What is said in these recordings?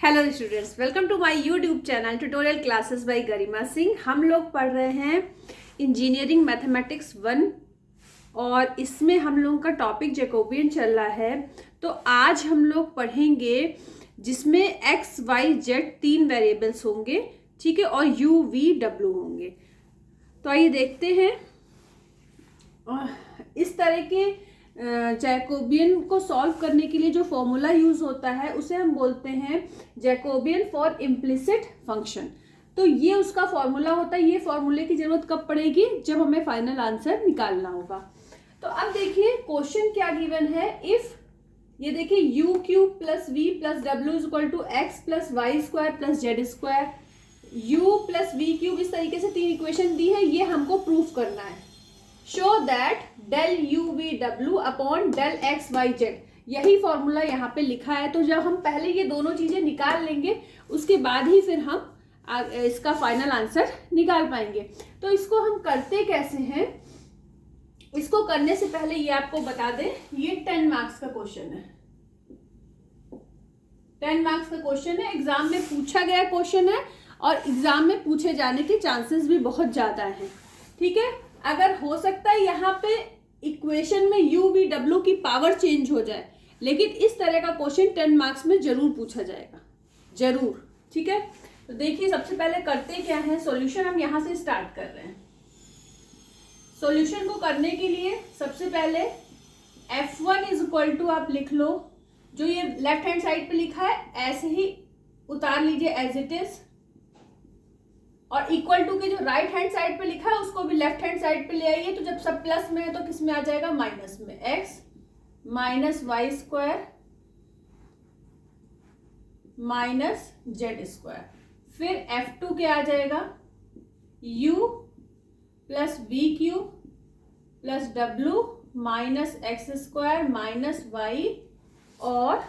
Hello students, welcome to my YouTube channel tutorial classes by Garima Singh. हम लोग पढ़ रहे हैं इंजीनियरिंग मैथमेटिक्स 1 और इसमें हम लोगों का टॉपिक जैकोबियन चल रहा है। तो आज हम लोग पढ़ेंगे जिसमें एक्स वाई जेड 3 वेरिएबल्स होंगे, ठीक है, और यू वी डब्ल्यू होंगे। तो आइए देखते हैं। इस तरह के जैकोबियन को सॉल्व करने के लिए जो फॉर्मूला यूज होता है उसे हम बोलते हैं जैकोबियन फॉर इम्प्लिसिट फंक्शन। तो ये उसका फॉर्मूला होता है। ये फॉर्मूले की जरूरत कब पड़ेगी? जब हमें फाइनल आंसर निकालना होगा। तो अब देखिए क्वेश्चन क्या गिवन है। इफ ये देखिए U cube plus V plus W is equal to X plus Y square plus Z square, U plus V cube, इस तरीके से 3 इक्वेशन दी है। ये हमको प्रूफ करना है। Show that del U V W upon del X Y Z, यही formula यहाँ पे लिखा है। तो जब हम पहले ये दोनों चीजें निकाल लेंगे उसके बाद ही फिर हम इसका फाइनल आंसर निकाल पाएंगे। तो इसको हम करते कैसे हैं, इसको करने से पहले ये आपको बता दें, ये 10 मार्क्स का क्वेश्चन है। 10 मार्क्स का क्वेश्चन है, एग्जाम में पूछा गया क्वेश्चन है और एग्जाम में पूछे जाने के चांसेस भी बहुत ज्यादा हैं, ठीक है। अगर हो सकता है यहाँ पे इक्वेशन में यू वी डब्ल्यू की पावर चेंज हो जाए, लेकिन इस तरह का क्वेश्चन 10 मार्क्स में जरूर पूछा जाएगा, जरूर, ठीक है। तो देखिए सबसे पहले करते क्या है, सॉल्यूशन हम यहाँ से स्टार्ट कर रहे हैं। सॉल्यूशन को करने के लिए सबसे पहले F1 इज इक्वल टू आप लिख लो, जो ये लेफ्ट हैंड साइड पे लिखा है ऐसे ही उतार लीजिए एज इट इज, और इक्वल टू के जो राइट हैंड साइड पे लिखा है उसको भी लेफ्ट हैंड साइड पे ले आइए। तो जब सब प्लस में है तो किस में आ जाएगा? माइनस में। x minus Y square minus Z square, फिर F2 क्या आ जाएगा? u plus V cube plus w minus X square minus Y और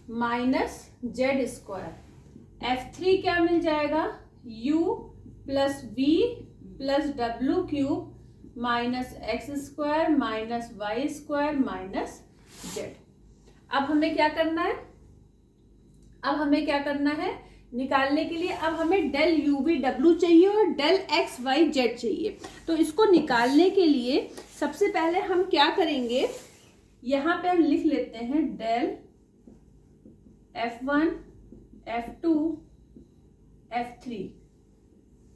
माइनस जेड स्क्वायर। F3 क्या मिल जाएगा? u plus V plus W cube minus X square minus Y square minus Z. अब हमें क्या करना है? निकालने के लिए अब हमें डेल यू वी डब्ल्यू चाहिए और डेल एक्स वाई जेड चाहिए। तो इसको निकालने के लिए सबसे पहले हम क्या करेंगे, यहाँ पे हम लिख लेते हैं del F1 F2 F3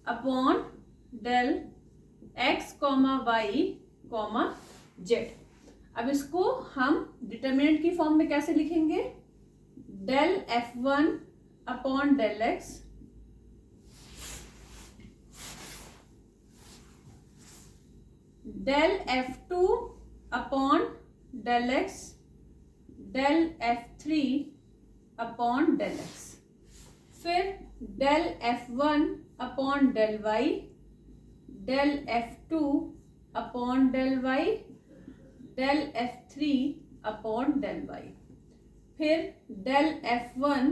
upon del x y z। अब इसको हम डिटरमिनेंट की फॉर्म में कैसे लिखेंगे? Del F1 upon del x del F2 upon del x del F3 upon del x, फिर del F1 upon del y del F2 upon del y del F3 upon del y, फिर del F1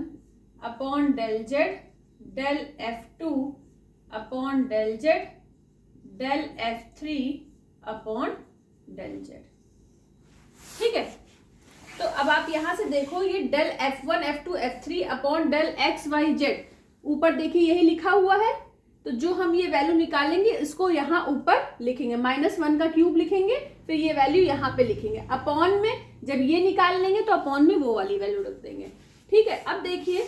upon del z del F2 upon del z del F3 upon del z, ठीक है। तो अब आप यहां से देखो, ये del F1 F2 F3 upon del X Y Z, ऊपर देखिए यही लिखा हुआ है। तो जो हम ये वैल्यू निकालेंगे इसको यहाँ ऊपर लिखेंगे, -1 का क्यूब लिखेंगे, फिर ये वैल्यू यहाँ पे लिखेंगे। अपॉन में जब ये निकाल लेंगे तो अपॉन में वो वाली वैल्यू रख देंगे, ठीक है। अब देखिए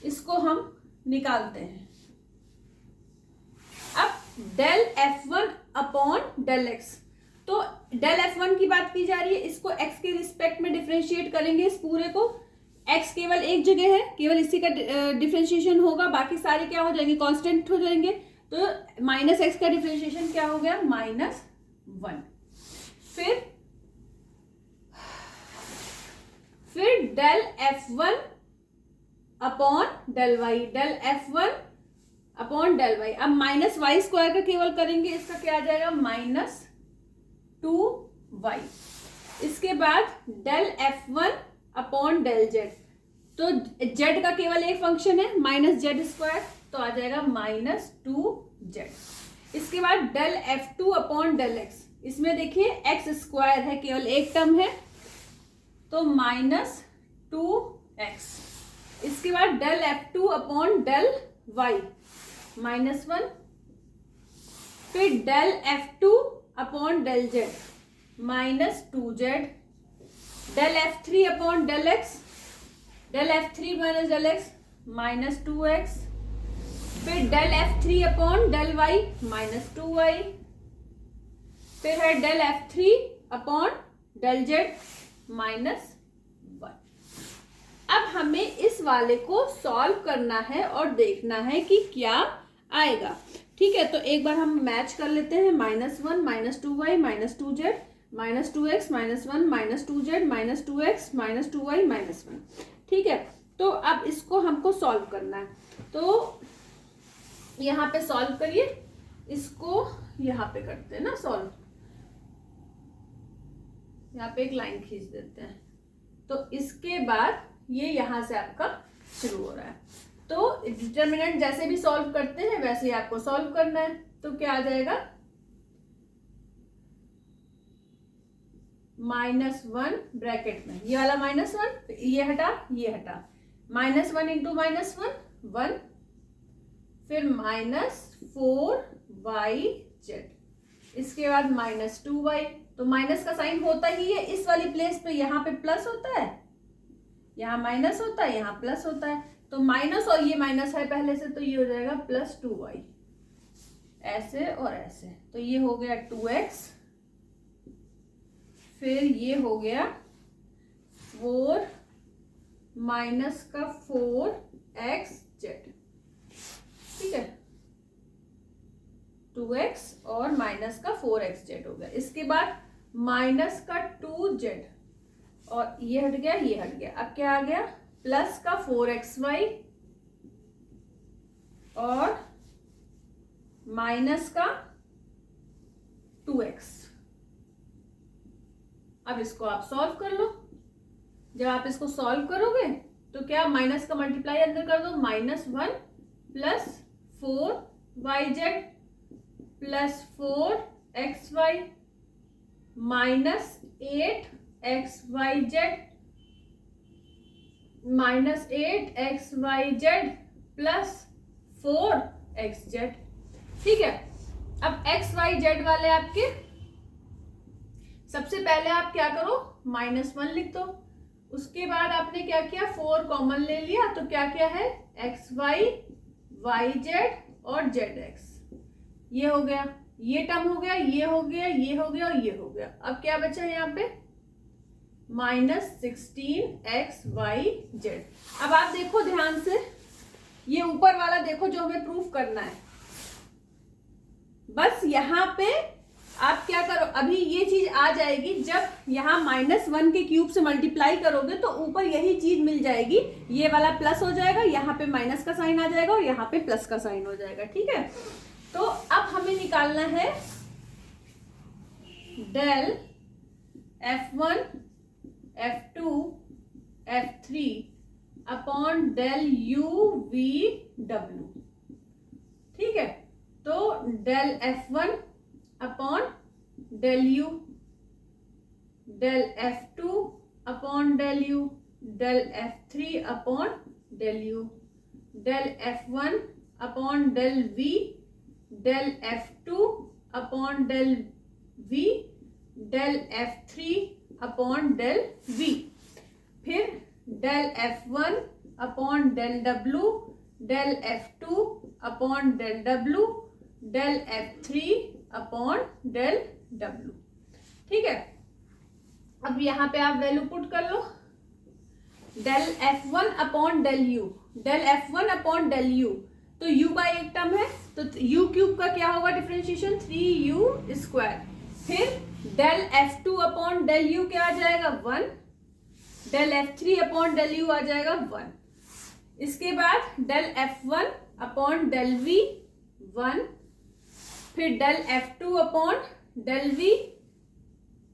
इसको हम निकालते हैं। अब del F1 upon del X, तो डेल F1 की बात की जा रही है, इसको x के रिस्पेक्ट में डिफरेंशिएट करेंगे। इस पूरे को x केवल एक जगह है, केवल इसी का डिफरेंशिएशन होगा, बाकी सारे क्या हो जाएंगे? कांस्टेंट हो जाएंगे। तो माइनस एक्स का डिफरेंशिएशन क्या हो गया? -1। फिर del F1 upon del y del F1 upon del y। अब माइनस वाई स्क्वायर का केवल करेंगे, इसका क्या आ जाएगा? -2y। इसके बाद del F1 upon del z, तो z का केवल एक फंक्शन है माइनस जेड स्क्वायर, तो आ जाएगा -2z। इसके बाद del F2 upon del x, इसमें देखिए एक्स स्क्वायर है, केवल एक टर्म है, तो -2x। इसके बाद del F2 upon del y -1। फिर del F2 upon del z -2z। Del F3 upon del x, del F3 minus del x -2x। फिर del F3 upon del y -2y। फिर है del F3 upon del z -1। अब हमें इस वाले को solve करना है और देखना है कि क्या आएगा। ठीक है, तो एक बार हम मैच कर लेते हैं। -1 -2y -2z -2x -1 -2z -2x -2y -1। ठीक है, तो अब इसको हमको सॉल्व करना है। तो यहाँ पे सॉल्व करिए, इसको यहाँ पे करते हैं ना सॉल्व। यहाँ पे एक लाइन खींच देते हैं। तो इसके बाद ये यहाँ से आपका शुरू हो रहा है। तो डिटर्मिनेंट जैसे भी सॉल्व करते हैं वैसे ही आपको सॉल्व करना है। तो क्या आ जाएगा, -1 ब्रैकेट में ये वाला -1, ये हटा ये हटा, -1 इंटू -1 1, फिर -4yz, इसके बाद -2y। तो माइनस का साइन होता ही है इस वाली प्लेस पे, यहाँ पे प्लस होता है, यहाँ माइनस होता है, यहाँ प्लस होता है। तो माइनस और ये माइनस है पहले से, तो ये हो जाएगा +2y, ऐसे और ऐसे। तो ये हो गया 2x, फिर ये हो गया 4 माइनस का 4xz। ठीक है, 2x और माइनस का 4xz हो गया। इसके बाद माइनस का 2z और ये हट गया ये हट गया। अब क्या आ गया, प्लस का 4xy और माइनस का 2x। अब इसको आप सॉल्व कर लो। जब आप इसको सॉल्व करोगे तो क्या, माइनस का मल्टीप्लाई अंदर कर दो, -1 plus 4yz plus 4xy minus 8xyz minus 8xyz plus 4xz। ठीक है, अब xyz वाले आपके, सबसे पहले आप क्या करो, -1 लिख दो। उसके बाद आपने क्या किया, 4 कॉमन ले लिया, तो क्या क्या है, xy yz और zx। ये हो गया, ये टर्म हो गया, ये हो गया, ये हो गया और ये हो गया। अब क्या बचा यहाँ पे, -16xyz। अब आप देखो ध्यान से, ये ऊपर वाला देखो जो हमें प्रूफ करना है। बस यहाँ पे आप क्या करो, अभी ये चीज आ जाएगी जब यहाँ -1 के क्यूब से मल्टीप्लाई करोगे तो ऊपर यही चीज मिल जाएगी। ये वाला प्लस हो जाएगा, यहाँ पे माइनस का साइन आ जाएगा और यहाँ पे प्लस का साइन हो जाएगा। ठीक है, तो अब हमें निकालना है del F1 F2 F3 upon del UVW। ठीक है, तो del F1 upon del U, del F2 upon del U, del F3 upon del U, del F1 upon del V, del F2 upon del V, del F3 upon del V, फिर del F1 upon del W, del F2 upon del W, del F3 upon del W। ठीक है, अब यहाँ पे आप value put कर लो। Del F1 upon del U, del F1 upon del U, तो U का एक टर्म है, तो U क्यूब का क्या होगा डिफरेंशिएशन, 3U²। फिर del F2 upon del U क्या आ जाएगा, 1, del F3 upon del U आ जाएगा 1। इसके बाद del F1 upon del V 1, फिर del F2 upon del V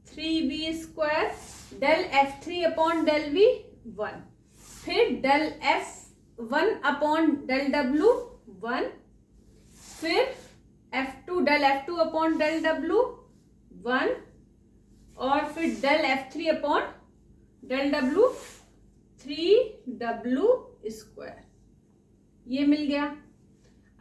3V², del F3 upon del V 1, फिर del F1 upon del W 1, फिर F2 del F2 upon del W 1 और फिर del F3 upon del W 3w², ये मिल गया।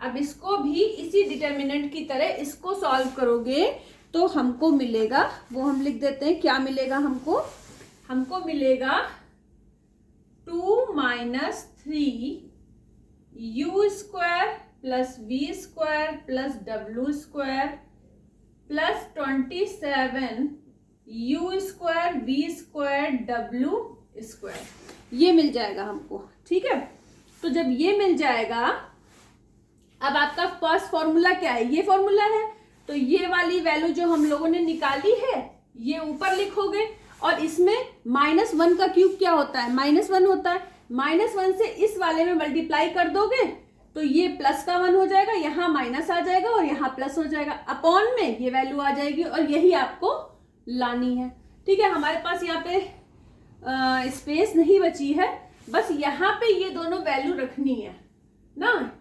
अब इसको भी इसी डिटर्मिनेंट की तरह इसको सॉल्व करोगे तो हमको मिलेगा, वो हम लिख देते हैं, क्या मिलेगा हमको मिलेगा 2 - 3u² plus v² plus w² plus 27u² v² w², ये मिल जाएगा हमको। ठीक है, तो जब ये मिल जाएगा, अब आपका फर्स्ट फॉर्मूला क्या है, ये फॉर्मूला है, तो ये वाली वैल्यू जो हम लोगों ने निकाली है ये ऊपर लिखोगे, और इसमें -1 का क्यूब क्या होता है, -1 होता है। -1 से इस वाले में मल्टीप्लाई कर दोगे तो ये प्लस का 1 हो जाएगा, यहाँ माइनस आ जाएगा और यहाँ प्लस हो जाएगा, अपॉन में ये वैल्यू आ जाएगी, और यही आपको लानी है। ठीक है, हमारे पास यहाँ पे स्पेस नहीं बची है, बस यहाँ पे ये दोनों वैल्यू रखनी है ना।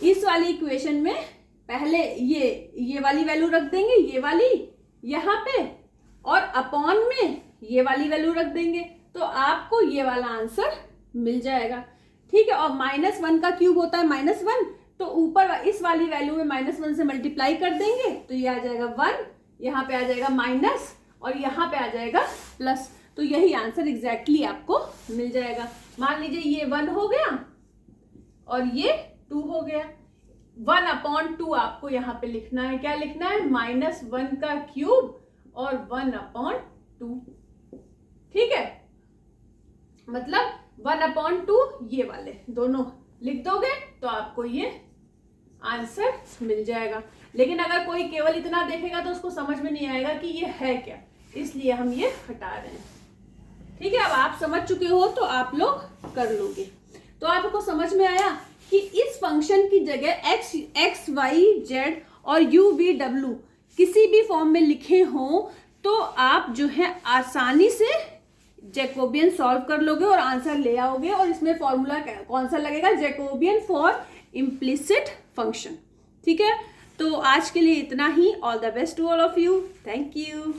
इस वाली इक्वेशन में पहले ये वाली वैल्यू रख देंगे, ये वाली यहाँ पे, और अपॉन में ये वाली वैल्यू रख देंगे, तो आपको ये वाला आंसर मिल जाएगा। ठीक है, और -1 का क्यूब होता है -1, तो ऊपर इस वाली वैल्यू में -1 से मल्टीप्लाई कर देंगे तो ये आ जाएगा 1, यहाँ पे आ जाएगा माइनस, और यहाँ पे आ जाएगा प्लस, तो यही आंसर एग्जैक्टली आपको मिल जाएगा। मान लीजिए ये 1 हो गया और ये 2 हो गया, 1/2 आपको यहाँ पे लिखना है, क्या लिखना है, -1 का क्यूब और 1/2। ठीक है, मतलब 1/2 ये वाले दोनों लिख दोगे तो आपको ये आंसर मिल जाएगा। लेकिन अगर कोई केवल इतना देखेगा तो उसको समझ में नहीं आएगा कि ये है क्या, इसलिए हम ये हटा रहे हैं। ठीक है, अब आप समझ चुके हो तो आप लोग कर लोगे। तो आपको समझ में आया कि इस फंक्शन की जगह x, y, z और u, v, w किसी भी फॉर्म में लिखे हों तो आप जो है आसानी से जैकोबियन सॉल्व कर लोगे और आंसर ले आओगे। और इसमें फॉर्मूला कौन सा लगेगा, जैकोबियन फॉर इम्प्लिसिट फंक्शन। ठीक है, तो आज के लिए इतना ही। All the best to all of you, thank you.